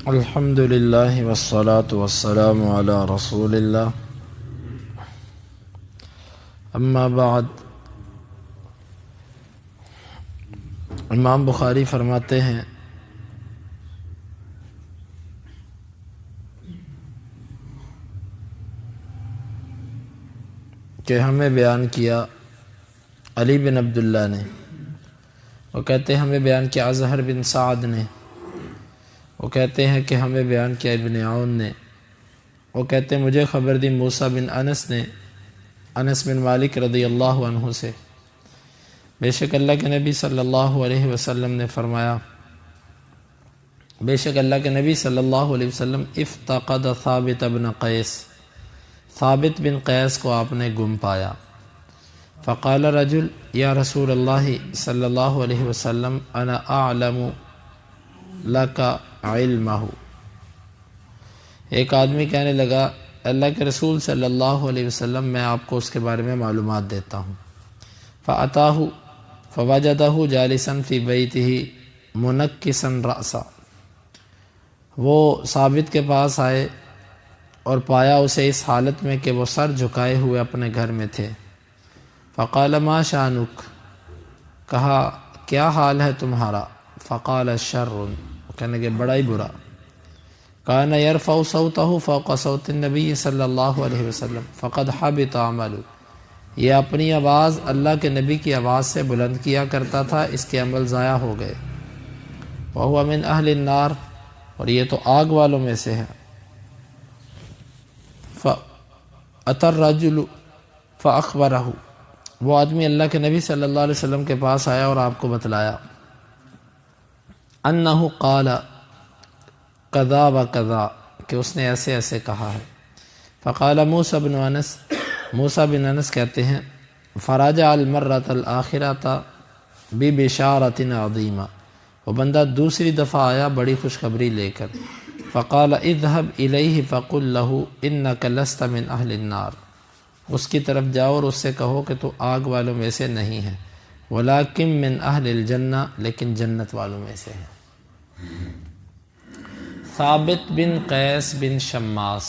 الحمد للہ والصلاة والسلام علی رسول اللہ اما بعد۔ امام بخاری فرماتے ہیں کہ ہمیں بیان کیا علی بن عبداللہ نے، وہ کہتے ہیں ہمیں بیان کیا اظہر بن سعد نے، وہ کہتے ہیں کہ ہمیں بیان کیا ابن عون نے، وہ کہتے ہیں مجھے خبر دی موسیٰ بن انس نے انس بن مالک رضی اللہ عنہ سے، بے شک اللہ کے نبی صلی اللہ علیہ وسلم نے فرمایا، بے شک اللہ کے نبی صلی اللہ علیہ وسلم افتقد ثابت بن قیس، ثابت بن قیس کو آپ نے گم پایا۔ فقال رجل یا رسول اللہ صلی اللہ علیہ وسلم انا اعلم لکا علمہ، ایک آدمی کہنے لگا اللہ کے رسول صلی اللہ علیہ وسلم میں آپ کو اس کے بارے میں معلومات دیتا ہوں۔ فأتاہ فوجدہ جالسا فی بیتہ منکسا رأسا، وہ ثابت کے پاس آئے اور پایا اسے اس حالت میں کہ وہ سر جھکائے ہوئے اپنے گھر میں تھے۔ فقال ما شانک، کہا کیا حال ہے تمہارا؟ فقال شر، کہنے کہ بڑا ہی برا۔ کان یرفع صوتہ فوق صوت النبی صلی اللہ علیہ وسلم فقد حبط عملہ، یہ اپنی آواز اللہ کے نبی کی آواز سے بلند کیا کرتا تھا، اس کے عمل ضائع ہو گئے۔ وہو من اہل النار، اور یہ تو آگ والوں میں سے ہے۔ فأتی الرجل فأخبرہ، وہ آدمی اللہ کے نبی صلی اللہ علیہ وسلم کے پاس آیا اور آپ کو بتلایا انہ قال کذا و کذا، کہ اس نے ایسے ایسے کہا ہے۔ فقال موسیٰ بن انس، موسیٰ بن انس کہتے ہیں فرجع المرۃ الآخرۃ ببشارۃ عظیمہ، وہ بندہ دوسری دفعہ آیا بڑی خوشخبری لے کر۔ فقال اذهب الیہ فقل له انک لست من اہل النار، اس کی طرف جاؤ اور اس سے کہو کہ تو آگ والوں میں سے نہیں ہے، ولیکن من اہل الجنہ، لیکن جنت والوں میں سے ہے۔ ثابت بن قیس بن شماس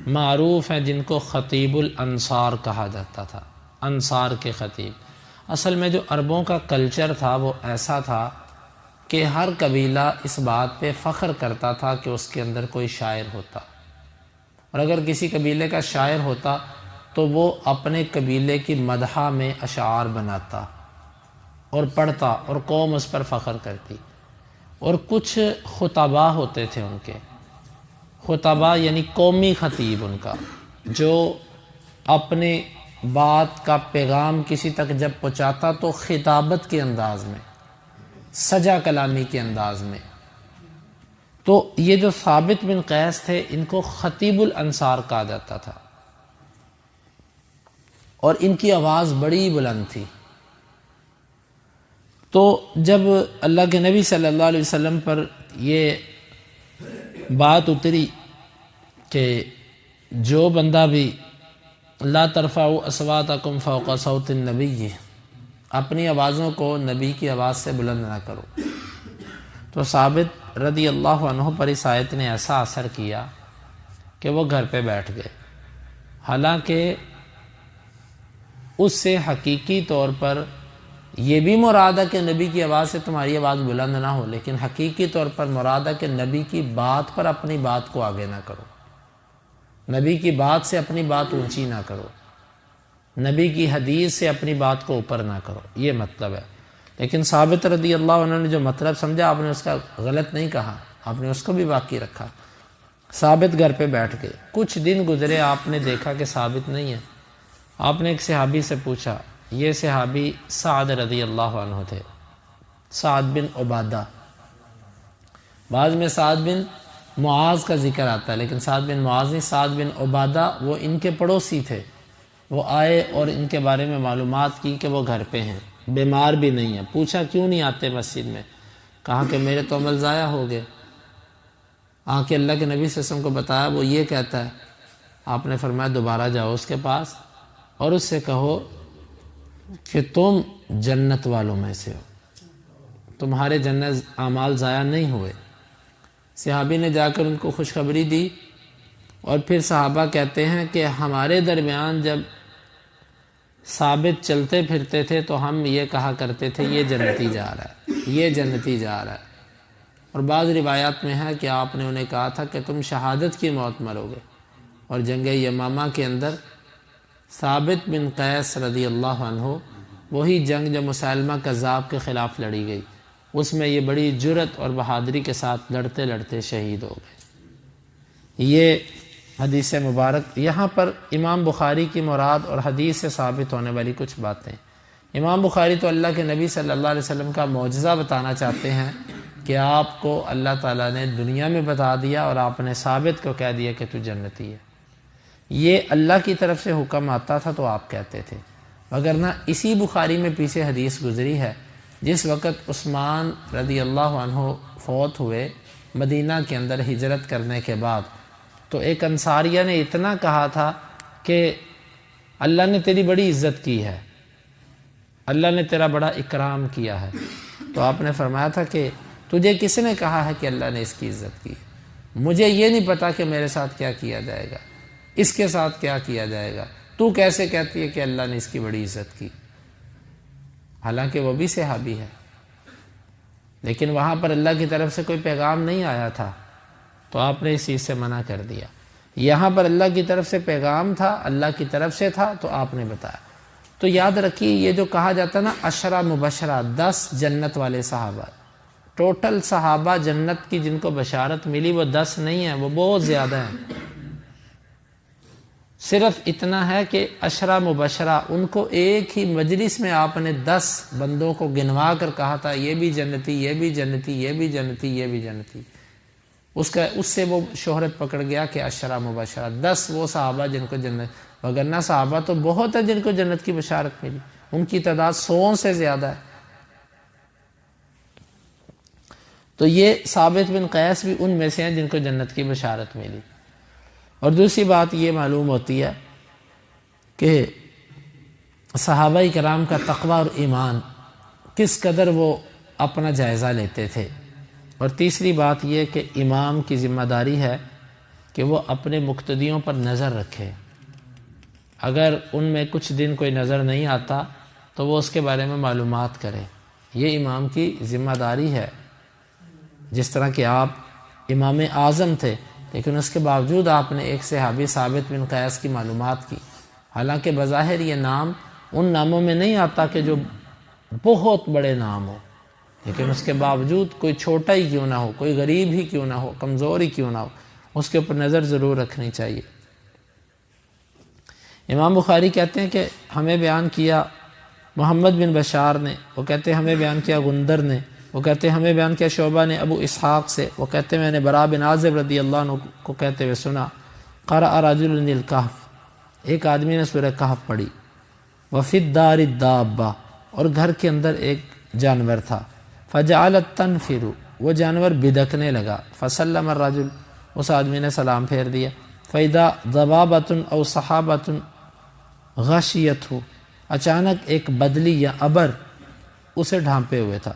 معروف ہیں جن کو خطیب الانصار کہا جاتا تھا، انصار کے خطیب۔ اصل میں جو عربوں کا کلچر تھا وہ ایسا تھا کہ ہر قبیلہ اس بات پہ فخر کرتا تھا کہ اس کے اندر کوئی شاعر ہوتا، اور اگر کسی قبیلے کا شاعر ہوتا تو وہ اپنے قبیلے کی مدح میں اشعار بناتا اور پڑھتا اور قوم اس پر فخر کرتی۔ اور کچھ خطباء ہوتے تھے ان کے، خطباء یعنی قومی خطیب ان کا، جو اپنے بات کا پیغام کسی تک جب پہنچاتا تو خطابت کے انداز میں، سجا کلامی کے انداز میں۔ تو یہ جو ثابت بن قیس تھے ان کو خطیب الانصار کہا جاتا تھا، اور ان کی آواز بڑی بلند تھی۔ تو جب اللہ کے نبی صلی اللہ علیہ وسلم پر یہ بات اتری کہ جو بندہ بھی لا ترفعوا اصواتکم فوق صوت النبی، اپنی آوازوں کو نبی کی آواز سے بلند نہ کرو، تو ثابت رضی اللہ عنہ پر اس آیت نے ایسا اثر کیا کہ وہ گھر پہ بیٹھ گئے، حالانکہ اس سے حقیقی طور پر یہ بھی مراد ہے کہ نبی کی آواز سے تمہاری آواز بلند نہ ہو، لیکن حقیقی طور پر مراد ہے کہ نبی کی بات پر اپنی بات کو آگے نہ کرو، نبی کی بات سے اپنی بات اونچی نہ کرو، نبی کی حدیث سے اپنی بات کو اوپر نہ کرو، یہ مطلب ہے۔ لیکن ثابت رضی اللہ عنہ نے جو مطلب سمجھا آپ نے اس کا غلط نہیں کہا، آپ نے اس کو بھی باقی رکھا۔ ثابت گھر پہ بیٹھ گئے، کچھ دن گزرے، آپ نے دیکھا کہ ثابت نہیں ہے۔ آپ نے ایک صحابی سے پوچھا، یہ صحابی سعد رضی اللہ عنہ تھے، سعد بن عبادہ، بعض میں سعد بن معاذ کا ذکر آتا ہے لیکن سعد بن معاذ نہیں، سعد بن عبادہ، وہ ان کے پڑوسی تھے۔ وہ آئے اور ان کے بارے میں معلومات کی کہ وہ گھر پہ ہیں، بیمار بھی نہیں ہیں۔ پوچھا کیوں نہیں آتے مسجد میں؟ کہا کہ میرے تو عمل ضائع ہو گئے۔ آ کے اللہ کے نبی صلی اللہ علیہ وسلم کو بتایا، وہ یہ کہتا ہے۔ آپ نے فرمایا دوبارہ جاؤ اس کے پاس اور اس سے کہو کہ تم جنت والوں میں سے ہو، تمہارے جنت اعمال ضائع نہیں ہوئے۔ صحابی نے جا کر ان کو خوشخبری دی، اور پھر صحابہ کہتے ہیں کہ ہمارے درمیان جب ثابت چلتے پھرتے تھے تو ہم یہ کہا کرتے تھے یہ جنتی جا رہا ہے، یہ جنتی جا رہا ہے۔ اور بعض روایات میں ہے کہ آپ نے انہیں کہا تھا کہ تم شہادت کی موت مرو گے۔ اور جنگ یمامہ کے اندر ثابت بن قیس رضی اللہ عنہ، وہی جنگ جو مسیلمہ کذاب کے خلاف لڑی گئی، اس میں یہ بڑی جرأت اور بہادری کے ساتھ لڑتے لڑتے شہید ہو گئے۔ یہ حدیث مبارک، یہاں پر امام بخاری کی مراد اور حدیث سے ثابت ہونے والی کچھ باتیں۔ امام بخاری تو اللہ کے نبی صلی اللہ علیہ وسلم کا معجزہ بتانا چاہتے ہیں کہ آپ کو اللہ تعالیٰ نے دنیا میں بتا دیا اور آپ نے ثابت کو کہہ دیا کہ تو جنتی ہے۔ یہ اللہ کی طرف سے حکم آتا تھا تو آپ کہتے تھے، وگرنہ اسی بخاری میں پیچھے حدیث گزری ہے، جس وقت عثمان رضی اللہ عنہ فوت ہوئے مدینہ کے اندر ہجرت کرنے کے بعد، تو ایک انصاریہ نے اتنا کہا تھا کہ اللہ نے تیری بڑی عزت کی ہے، اللہ نے تیرا بڑا اکرام کیا ہے۔ تو آپ نے فرمایا تھا کہ تجھے کس نے کہا ہے کہ اللہ نے اس کی عزت کی؟ مجھے یہ نہیں پتا کہ میرے ساتھ کیا کیا جائے گا، اس کے ساتھ کیا کیا جائے گا، تو کیسے کہتی ہے کہ اللہ نے اس کی بڑی عزت کی؟ حالانکہ وہ بھی صحابی ہے، لیکن وہاں پر اللہ کی طرف سے کوئی پیغام نہیں آیا تھا، تو آپ نے اس چیز سے منع کر دیا۔ یہاں پر اللہ کی طرف سے پیغام تھا، اللہ کی طرف سے تھا، تو آپ نے بتایا۔ تو یاد رکھیے، یہ جو کہا جاتا نا عشرہ مبشرہ، 10 جنت والے صحابہ، ٹوٹل صحابہ جنت کی جن کو بشارت ملی وہ 10 نہیں ہیں، وہ بہت زیادہ ہیں۔ صرف اتنا ہے کہ عشرہ مبشرہ، ان کو ایک ہی مجلس میں آپ نے 10 بندوں کو گنوا کر کہا تھا یہ بھی جنتی، یہ بھی جنتی، یہ بھی جنتی، یہ بھی جنتی۔ اس سے وہ شہرت پکڑ گیا کہ عشرہ مبشرہ، 10 وہ صحابہ جن کو جنت، وگرنہ صحابہ تو بہت ہے جن کو جنت کی بشارت ملی، ان کی تعداد 100 سے زیادہ ہے۔ تو یہ ثابت بن قیس بھی ان میں سے ہیں جن کو جنت کی بشارت ملی۔ اور دوسری بات یہ معلوم ہوتی ہے کہ صحابہ کرام کا تقوی اور ایمان کس قدر وہ اپنا جائزہ لیتے تھے۔ اور تیسری بات یہ کہ امام کی ذمہ داری ہے کہ وہ اپنے مقتدیوں پر نظر رکھے، اگر ان میں کچھ دن کوئی نظر نہیں آتا تو وہ اس کے بارے میں معلومات کرے، یہ امام کی ذمہ داری ہے۔ جس طرح کہ آپ امام اعظم تھے، لیکن اس کے باوجود آپ نے ایک صحابی ثابت بن قیس کی معلومات کی، حالانکہ بظاہر یہ نام ان ناموں میں نہیں آتا کہ جو بہت بڑے نام ہو، لیکن اس کے باوجود کوئی چھوٹا ہی کیوں نہ ہو، کوئی غریب ہی کیوں نہ ہو، کمزور ہی کیوں نہ ہو، اس کے اوپر نظر ضرور رکھنی چاہیے۔ امام بخاری کہتے ہیں کہ ہمیں بیان کیا محمد بن بشار نے، وہ کہتے ہیں ہمیں بیان کیا غندر نے، وہ کہتے ہیں ہمیں بیان کیا شعبہ نے ابو اسحاق سے، وہ کہتے ہیں میں نے برا بن عازب رضی اللہ عنہ کو کہتے ہوئے سنا، قرأ رجل الکہف، ایک آدمی نے سورہ کہف پڑھی، وفی الدار الدابہ، اور گھر کے اندر ایک جانور تھا، فجعلت تنفر، وہ جانور بدکنے لگا، فسلم الرجل، اس آدمی نے سلام پھیر دیا، فاذا ضبابۃ او صحابۃ غشیتہ، اچانک ایک بدلی یا ابر اسے ڈھانپے ہوئے تھا،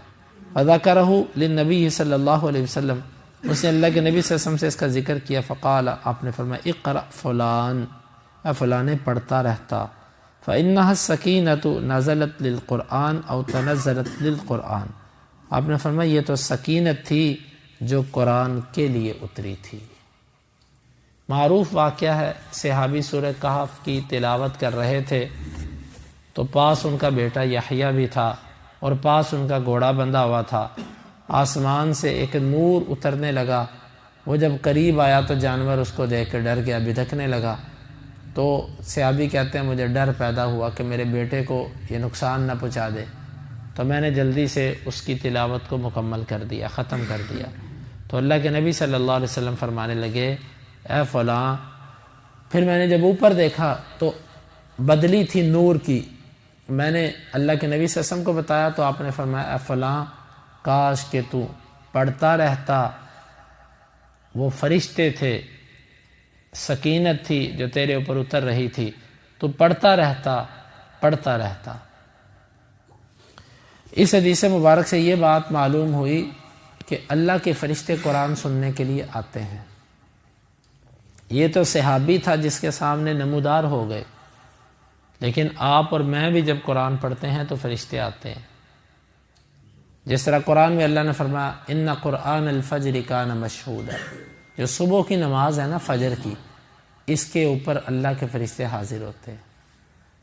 فذکرہ للنبی صلی اللہ علیہ وسلم، اس نے اللہ کے نبی صلی اللہ علیہ وسلم سے اس کا ذکر کیا، فقال، آپ نے فرمایا اقرأ فلان، فلانے پڑھتا رہتا، فإنها السکینۃ نزلت للقرآن او تنزلت للقرآن، آپ نے فرمایا یہ تو سکینت تھی جو قرآن کے لیے اتری تھی۔ معروف واقعہ ہے، صحابی سورہ کہف کی تلاوت کر رہے تھے تو پاس ان کا بیٹا یحییٰ بھی تھا اور پاس ان کا گھوڑا بندھا ہوا تھا، آسمان سے ایک نور اترنے لگا، وہ جب قریب آیا تو جانور اس کو دیکھ کر ڈر گیا، بدکنے لگا، تو صحابی کہتے ہیں مجھے ڈر پیدا ہوا کہ میرے بیٹے کو یہ نقصان نہ پہنچا دے، تو میں نے جلدی سے اس کی تلاوت کو مکمل کر دیا، ختم کر دیا، تو اللہ کے نبی صلی اللہ علیہ وسلم فرمانے لگے اے فلاں، پھر میں نے جب اوپر دیکھا تو بدلی تھی نور کی، میں نے اللہ کے نبی صلی اللہ علیہ وسلم کو بتایا تو آپ نے فرمایا اے فلاں، کاش کہ تو پڑھتا رہتا، وہ فرشتے تھے، سکینت تھی جو تیرے اوپر اتر رہی تھی، تو پڑھتا رہتا، پڑھتا رہتا۔ اس حدیث مبارک سے یہ بات معلوم ہوئی کہ اللہ کے فرشتے قرآن سننے کے لیے آتے ہیں۔ یہ تو صحابی تھا جس کے سامنے نمودار ہو گئے، لیکن آپ اور میں بھی جب قرآن پڑھتے ہیں تو فرشتے آتے ہیں۔ جس طرح قرآن میں اللہ نے فرمایا ان قرآن الفجر کان مشہودا، جو صبح کی نماز ہے نا فجر کی، اس کے اوپر اللہ کے فرشتے حاضر ہوتے ہیں۔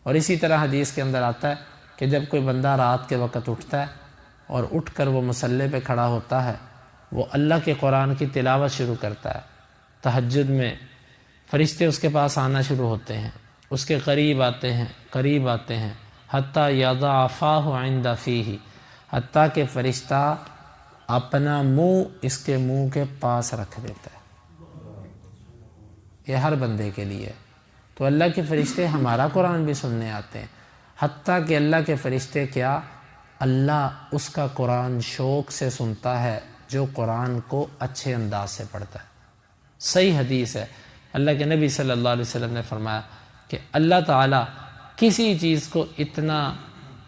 اور اسی طرح حدیث کے اندر آتا ہے کہ جب کوئی بندہ رات کے وقت اٹھتا ہے اور اٹھ کر وہ مصلی پہ کھڑا ہوتا ہے، وہ اللہ کے قرآن کی تلاوت شروع کرتا ہے، تہجد میں فرشتے اس کے پاس آنا شروع ہوتے ہیں، اس کے قریب آتے ہیں حتیٰ یضع فاہ عند فیہ، حتیٰ کہ فرشتہ اپنا منہ اس کے منہ کے پاس رکھ دیتا ہے۔ یہ ہر بندے کے لیے۔ تو اللہ کے فرشتے ہمارا قرآن بھی سننے آتے ہیں، حتیٰ کہ اللہ کے فرشتے کیا، اللہ اس کا قرآن شوق سے سنتا ہے جو قرآن کو اچھے انداز سے پڑھتا ہے۔ صحیح حدیث ہے، اللہ کے نبی صلی اللہ علیہ وسلم نے فرمایا کہ اللہ تعالیٰ کسی چیز کو اتنا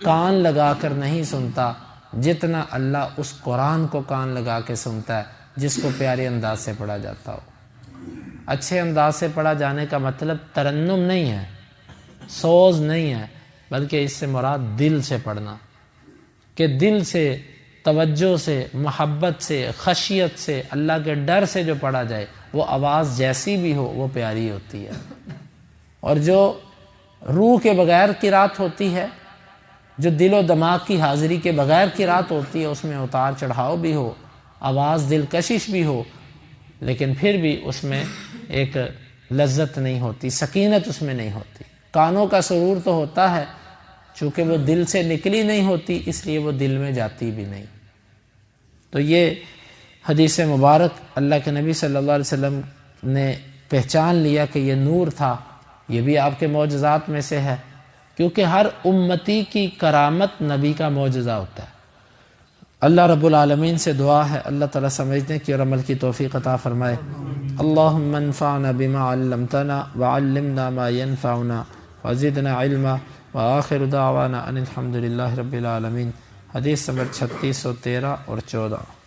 کان لگا کر نہیں سنتا جتنا اللہ اس قرآن کو کان لگا کے سنتا ہے جس کو پیارے انداز سے پڑھا جاتا ہو۔ اچھے انداز سے پڑھا جانے کا مطلب ترنم نہیں ہے، سوز نہیں ہے، بلکہ اس سے مراد دل سے پڑھنا، کہ دل سے، توجہ سے، محبت سے، خشیت سے، اللہ کے ڈر سے جو پڑھا جائے، وہ آواز جیسی بھی ہو وہ پیاری ہوتی ہے۔ اور جو روح کے بغیر قرات ہوتی ہے، جو دل و دماغ کی حاضری کے بغیر قرات ہوتی ہے، اس میں اتار چڑھاؤ بھی ہو، آواز دلکشش بھی ہو، لیکن پھر بھی اس میں ایک لذت نہیں ہوتی، سکینت اس میں نہیں ہوتی۔ کانوں کا سرور تو ہوتا ہے، چونکہ وہ دل سے نکلی نہیں ہوتی اس لیے وہ دل میں جاتی بھی نہیں۔ تو یہ حدیث مبارک اللہ کے نبی صلی اللہ علیہ وسلم نے پہچان لیا کہ یہ نور تھا، یہ بھی آپ کے معجزات میں سے ہے، کیونکہ ہر امتی کی کرامت نبی کا معجزہ ہوتا ہے۔ اللہ رب العالمین سے دعا ہے اللہ تعالیٰ سمجھنے کی اور عمل کی توفیق عطا فرمائے۔ اللہم انفعنا بما علمتنا وعلمنا ما ينفعنا وزدنا علما وآخر دعوانا ان الحمد للہ رب العالمین۔ حدیث نمبر 3613 اور 14۔